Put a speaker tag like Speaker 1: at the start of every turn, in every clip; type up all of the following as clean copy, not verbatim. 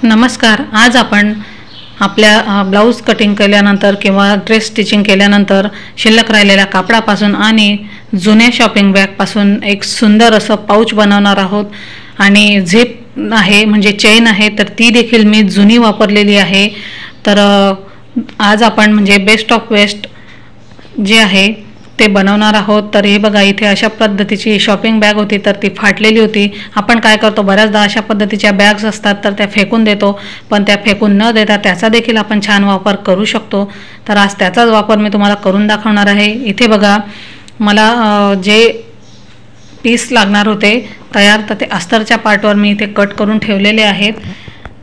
Speaker 1: नमस्कार। आज आपण आपल्या ब्लाउज कटिंग केल्यानंतर किंवा ड्रेस स्टिचिंग केल्यानंतर शिल्लक राहिलेल्या कापडापासून आणि जुन्या शॉपिंग बॅगपासून एक सुंदर असं पाऊच बनवणार आहोत। आणि झिप आहे म्हणजे चेन आहे तर ती देखील मी जुनी वापरलेली आहे। तर आज आपण म्हणजे बेस्ट ऑफ वेस्ट जे आहे ते बनवणार आहोत। तर हे बघा, इथे अशा पद्धतीची शॉपिंग बॅग होती तर ती फाटलेली होती। आपण काय करतो, बऱ्याचदा अशा पद्धतीच्या बॅग्स असतात तर त्या फेकून देतो, पण त्या फेकून न देता त्याचा देखील आपण छान वापर करू शकतो। तर आज त्याचाच वापर मी तुम्हाला करून दाखवणार आहे। इथे बघा, मला जे पीस लागणार होते तयार तर ते अस्तरच्या पार्टवर मी इथे कट करून ठेवलेले आहेत।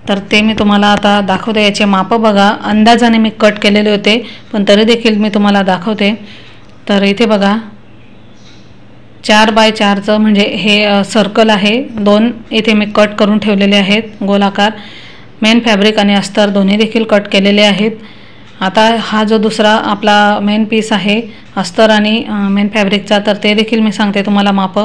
Speaker 1: तर ते मी तुम्हाला आता दाखवते। याचे माप बघा, अंदाजाने मी कट केलेले होते पण तरी देखील मी तुम्हाला दाखवते। तर इथे बघा 4x4चं म्हणजे हे सर्कल आहे, 2 इथे मी कट करून ठेवलेले आहेत गोलाकार। मेन फॅब्रिक आणि अस्तर दोन्ही देखील कट केलेले आहेत। आता हा जो दुसरा आपला मेन पीस आहे अस्तर आणि मेन फॅब्रिकचा, तर ते देखील मी सांगते तुम्हाला माप।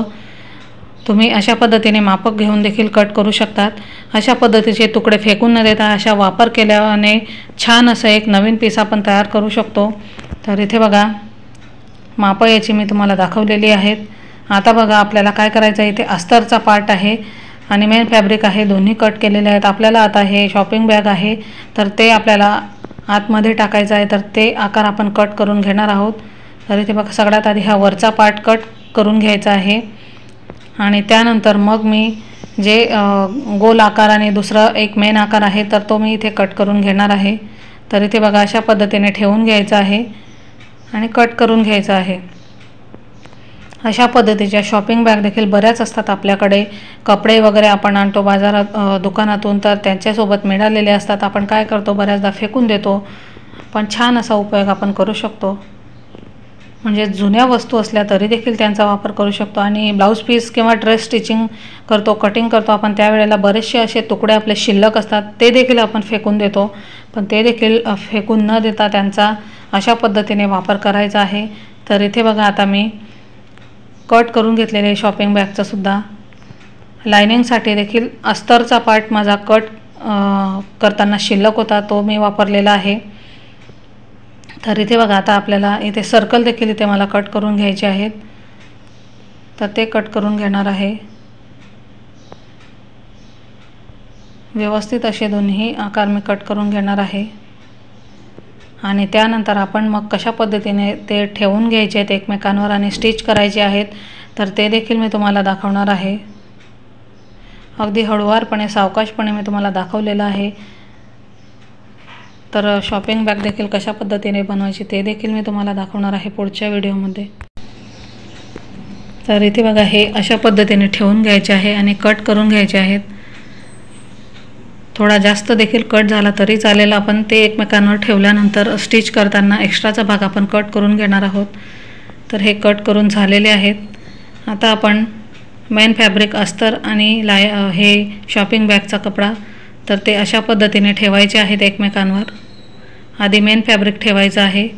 Speaker 1: तुम्ही अशा पद्धतीने माप घेऊन देखील कट करू शकतात। अशा पद्धतीचे तुकडे फेकून न देता अशा वापर केल्याने छान असं एक नवीन पीस आपण तयार करू शकतो। तर इथे बघा, माप याची मी तुम्हाला दाखवलेली आहेत। आता बघा, आपल्याला काय करायचं आहे, इथे अस्तरचा पार्ट आहे आणि मेन फॅब्रिक आहे, दोन्ही कट केलेले आहेत। आपल्याला आता हे शॉपिंग बॅग आहे तर ते आपल्याला आतमध्ये टाकायचं आहे, तर ते आकार आपण कट करून घेणार आहोत। तर इथे बघा, सगळ्यात आधी हा वरचा पार्ट कट करून घ्यायचा आहे आणि त्यानंतर मग मी जे गोल आकार आणि दुसरा एक मेन आकार आहे तर तो मी इथे कट करून घेणार आहे। तर इथे बघा, अशा पद्धतीने ठेवून घ्यायचं आहे आणि कट करून घ्यायचं आहे। अशा पद्धतीच्या शॉपिंग बॅग देखील बऱ्याच असतात आपल्याकडे। कपडे वगैरे आपण आणतो बाजारात दुकानातून तर त्यांच्यासोबत मिळालेले असतात, आपण काय करतो बऱ्याचदा फेकून देतो, पण छान असा उपयोग आपण करू शकतो। म्हणजे जुन्या वस्तू असल्या तरी देखील त्यांचा वापर करू शकतो। आणि ब्लाऊज पीस किंवा ड्रेस स्टिचिंग करतो, कटिंग करतो आपण, त्यावेळेला बरेचसे असे तुकडे आपले शिल्लक असतात ते देखील आपण फेकून देतो, पण ते देखील फेकून न देता त्यांचा अशा पद्धतीने वापर करायचा आहे। तर इथे बघा, आता मी कट करून घेतलेले शॉपिंग बॅगचं सुद्धा लायनिंगसाठी देखील अस्तरचा पार्ट माझा कट करताना शिल्लक होता तो मी वापरलेला आहे। तर इथे बघा, आता आपल्याला इथे सर्कल देखील इथे मला कट करून घ्यायचे आहेत, तर ते कट करून घेणार आहे। व्यवस्थित असे दोन्ही आकार मी कट करून घेणार आहे आणि त्यानंतर आपण मग कशा पद्धतीने ते ठेवून घ्यायचे आहेत एकमेकांवर आणि स्टिच करायचे आहेत तर ते देखील मी तुम्हाला दाखवणार आहे। अगदी हळूवारपणे सावकाशपणे मी तुम्हाला दाखवलेलं आहे। तर शॉपिंग बॅग देखील कशा पद्धतीने बनवायची ते देखील मी तुम्हाला दाखवणार आहे पुढच्या व्हिडिओमध्ये। तर इथे बघा, हे अशा पद्धतीने ठेवून घ्यायचे आहे आणि कट करून घ्यायचे आहेत। थोडा जास्त देखील कट झाला तरी चालेल, आपण ते एकमेकांवर ठेवल्यानंतर स्टिच करताना एक्स्ट्राचा भाग आपण कट करून घेणार आहोत। तर हे कट करून झालेले आहेत। आता आपण मेन फॅब्रिक अस्तर आणि हे शॉपिंग बॅगचा कपडा तर ते अशा पद्धतीने ठेवायचे आहेत एकमेकांवर। आधी मेन फॅब्रिक ठेवायचं आहे,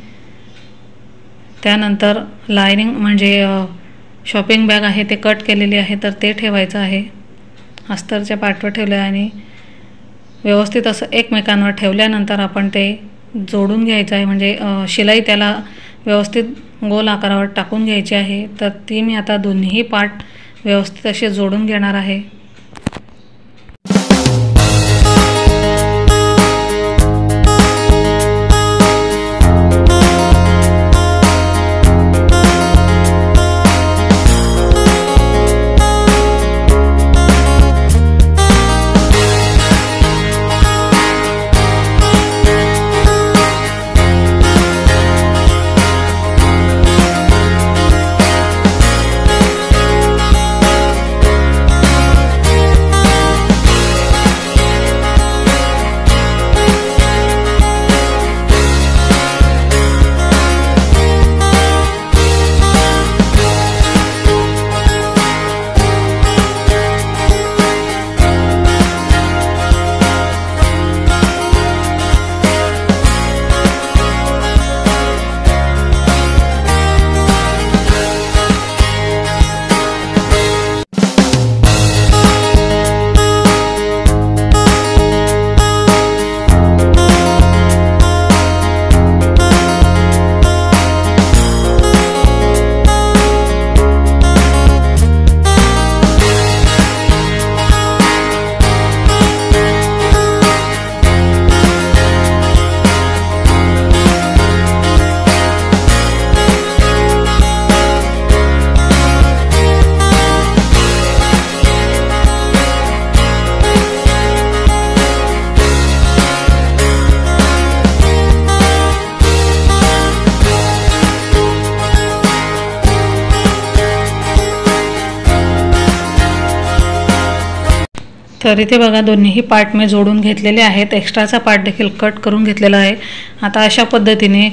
Speaker 1: त्यानंतर लायनिंग म्हणजे शॉपिंग बॅग आहे ते कट केलेली आहे तर ते ठेवायचं आहे, अस्तरच्या पार्टवर ठेवलं आहे आणि व्यवस्थित असं एकमेकांवर ठेवल्यानंतर आपण ते जोडून घ्यायचं आहे। म्हणजे शिलाई त्याला व्यवस्थित गोल आकारावर टाकून घ्यायची आहे। तर ती मी आता दोन्ही पार्ट व्यवस्थित असे जोडून घेणार आहे। तर इथे बघा दोन्हीही पार्ट मी जोडून घेतलेले आहेत, एक्स्ट्राचा पार्ट देखील कट करून घेतलेला आहे। आता अशा पद्धतीने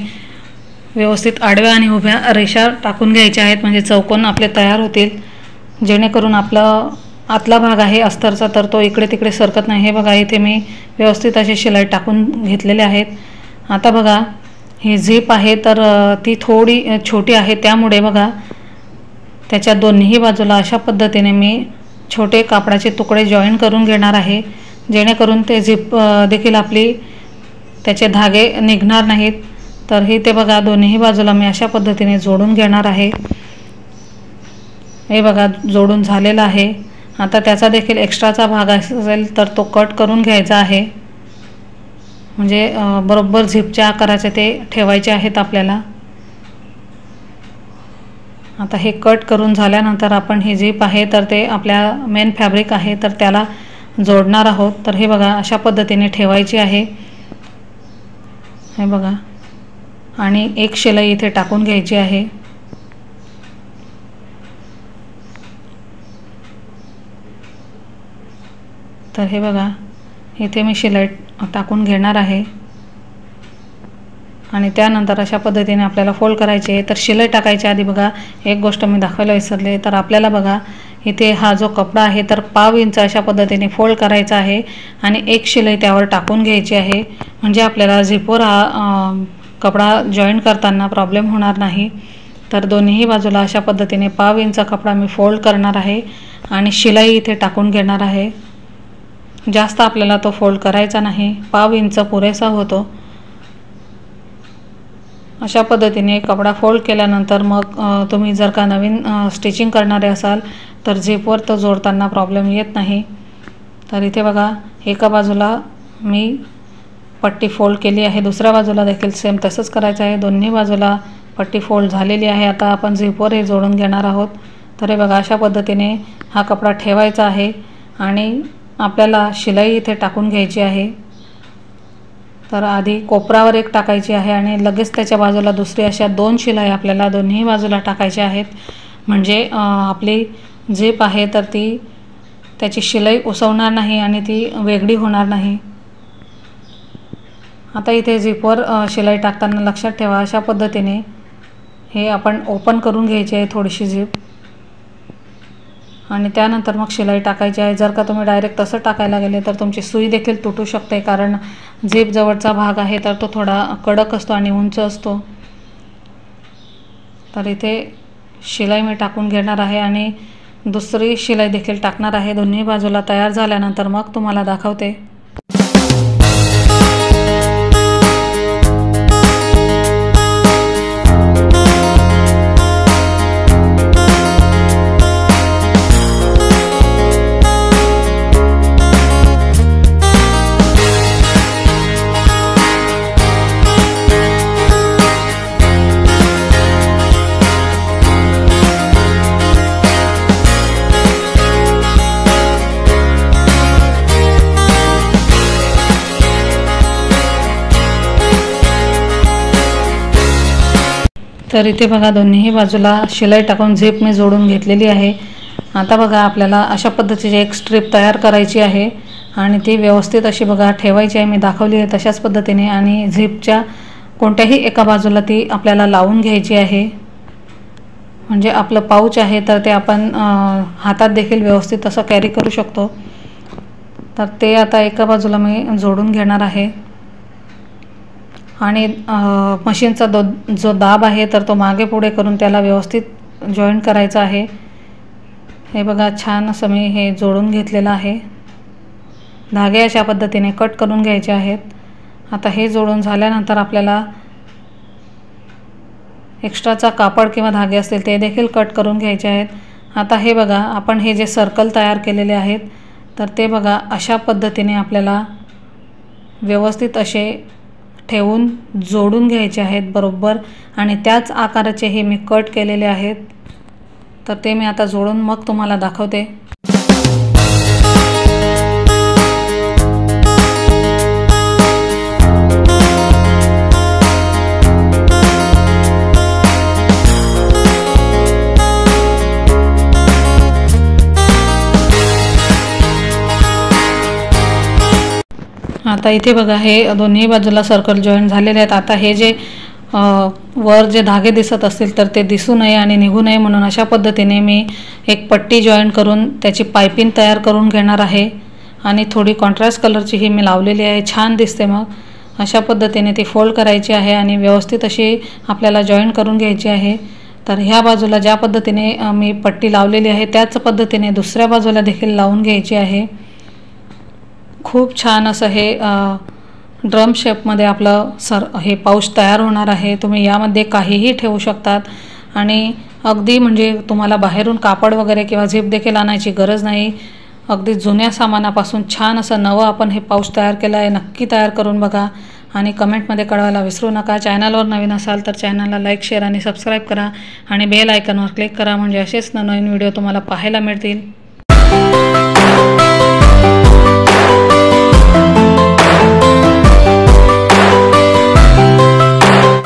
Speaker 1: व्यवस्थित आडव्या आणि उभ्या रेषा टाकून घ्यायच्या आहेत, म्हणजे चौकोन आपले तयार होतील, जेणेकरून आपला आतला भाग आहे अस्तरचा तर तो इकडे तिकडे सरकत नाही। हे बघा इथे मी व्यवस्थित अशी शिलाई टाकून घेतलेले आहेत। आता बघा ही झीप आहे तर ती थोडी छोटी आहे, त्यामुळे बघा त्याच्या दोन्ही बाजूला अशा पद्धतीने मी छोटे कापडाचे तुकडे जॉईन करून घेणार आहे, जेणेकरून ते झीप देखील आपली त्याचे धागे निघणार नाहीत। तर हे ते बघा दोन्ही बाजूला मी अशा पद्धतीने जोडून घेणार आहे। हे बघा जोडून झालेला आहे। आता त्याचा देखील एक्स्ट्राचा भाग असेल तर तो कट करून घ्यायचा आहे, म्हणजे बरोबर झिपच्या आकाराचे ते ठेवायचे आहेत आपल्याला। आता हे कट करून झाल्यानंतर आपण ही झीप आहे तर ते आपल्या मेन फॅब्रिक आहे तर त्याला जोडणार आहोत। तर हे बघा अशा पद्धतीने ठेवायची आहे, हे बघा, आणि एक शिलाई इथे टाकून घ्यायची आहे। तर हे बघा इथे मी शिलाई टाकून घेणार आहे आणि त्यानंतर अशा पद्धतीने आपल्याला फोल्ड करायचे आहे। तर शिलाई टाकायच्या आधी बघा एक गोष्ट मी दाखवायला विसरले, तर आपल्याला बघा इथे हा जो कपडा आहे तर पाव इंच अशा पद्धतीने फोल्ड करायचा आहे आणि एक शिलाई त्यावर टाकून घ्यायची आहे, म्हणजे आपल्याला झिपवर हा कपडा जॉईन करताना प्रॉब्लेम होणार नाही। तर दोन्ही बाजूला अशा पद्धतीने पाव इंच कपडा मी फोल्ड करणार आहे आणि शिलाई इथे टाकून घेणार आहे। जास्त आपल्याला तो फोल्ड करायचा नाही, पाव इंच पुरेसा होतो। अशा पद्धतीने कपडा फोल्ड केल्यानंतर मग तुम्ही जर का नवीन स्टिचिंग करणारे असाल तर झिपवर तो जोडताना प्रॉब्लेम येत नाही। तर इथे बघा एका बाजूला मी पट्टी फोल्ड केली आहे, दुसऱ्या बाजूला देखील सेम तसंच करायचं आहे। दोन्ही बाजूला पट्टी फोल्ड झालेली आहे। आता आपण झिपवर हे जोडून घेणार आहोत। तर हे बघा अशा पद्धतीने हा कपडा ठेवायचा आहे आणि आपल्याला शिलाई इथे टाकून घ्यायची आहे। तर आधी कोपरावर एक टाकायची आहे आणि लगेच त्याच्या बाजूला दुसरी, अशा दोन शिलाई आपल्याला दोन्ही बाजूला टाकायच्या आहेत, म्हणजे आपली झीप आहे तर ती त्याची शिलाई उसवणार नाही आणि ती वेगळी होणार नाही। आता इथे झिपवर शिलाई टाकताना लक्षात ठेवा अशा पद्धतीने हे आपण ओपन करून घ्यायची आहे थोडीशी झीप आणि त्यानंतर मग शिलाई टाकायची आहे। जर का तुम्ही डायरेक्ट तसं टाकायला गेले तर तुमची सुई देखील तुटू शकते, कारण झीप जवळचा भाग आहे तर तो थोडा कडक असतो आणि उंच असतो। तर इथे शिलाई मी टाकून घेणार आहे आणि दुसरी शिलाई देखील टाकणार आहे। दोन्ही बाजूला तयार झाल्यानंतर मग तुम्हाला दाखवते। तर इथे बघा दोन्ही बाजूला शिलाई टाकून झीप मी जोडून घेतलेली आहे। आता बघा आपल्याला अशा पद्धतीची एक स्ट्रिप तयार करायची आहे आणि ती व्यवस्थित अशी बघा ठेवायची आहे, मी दाखवली आहे तशाच पद्धतीने, आणि झीपच्या कोणत्याही एका बाजूला ती आपल्याला लावून घ्यायची आहे, म्हणजे आपलं पाऊच आहे तर ते आपण हातात देखील व्यवस्थित असं कॅरी करू शकतो। तर ते आता एका बाजूला मी जोडून घेणार आहे आणि मशीनचा जो दाब आहे तर तो मागे पुढे करून त्याला व्यवस्थित जॉईंट करायचा आहे। हे बघा छान असं मी हे जोडून घेतलेलं आहे। धागे अशा पद्धतीने कट करून घ्यायचे आहेत। आता हे जोडून झाल्यानंतर आपल्याला एक्स्ट्राचा कापड किंवा धागे असतील ते देखील कट करून घ्यायचे आहेत। आता हे बघा आपण हे जे सर्कल तयार केलेले आहेत तर ते बघा अशा पद्धतीने आपल्याला व्यवस्थित असे ठेवून जोडून घ्यायचे आहेत बरोबर, आणि त्याच आकाराचे हे मी कट केलेले आहेत। तर ते मी आता जोडून मग तुम्हाला दाखवते। आता इथे बघा हे दोन्ही बाजूला सर्कल जॉईन झालेले आहेत। आता हे जे वर जे धागे दिसत असतील तर ते दिसू नये आणि निघू नये म्हणून अशा पद्धतीने मी एक पट्टी जॉईन करून त्याची पायपिंग तयार करून घेणार आहे आणि थोडी कॉन्ट्रास्ट कलरची ही मी लावलेली आहे, छान दिसते। मग अशा पद्धतीने ती फोल्ड करायची आहे आणि व्यवस्थित अशी आपल्याला जॉईन करून घ्यायची आहे। तर ह्या बाजूला ज्या पद्धतीने मी पट्टी लावलेली आहे त्याच पद्धतीने दुसऱ्या बाजूला देखील लावून घ्यायची आहे। खूप छान असं हे ड्रम शेपमध्ये आपलं हे पाऊच तयार होणार आहे। तुम्ही यामध्ये काहीही ठेवू शकतात आणि अगदी म्हणजे तुम्हाला बाहेरून कापड वगैरे किंवा झिप देखील आणायची गरज नाही। अगदी जुन्या सामानापासून छान असं नवं आपण हे पाऊच तयार केलं आहे। नक्की तयार करून बघा आणि कमेंटमध्ये कळवायला विसरू नका। चॅनलवर नवीन असाल तर चॅनलला लाईक, शेअर आणि सबस्क्राईब करा आणि बेल आयकॉनवर क्लिक करा म्हणजे असेच नवीन व्हिडिओ तुम्हाला पाहायला मिळतील।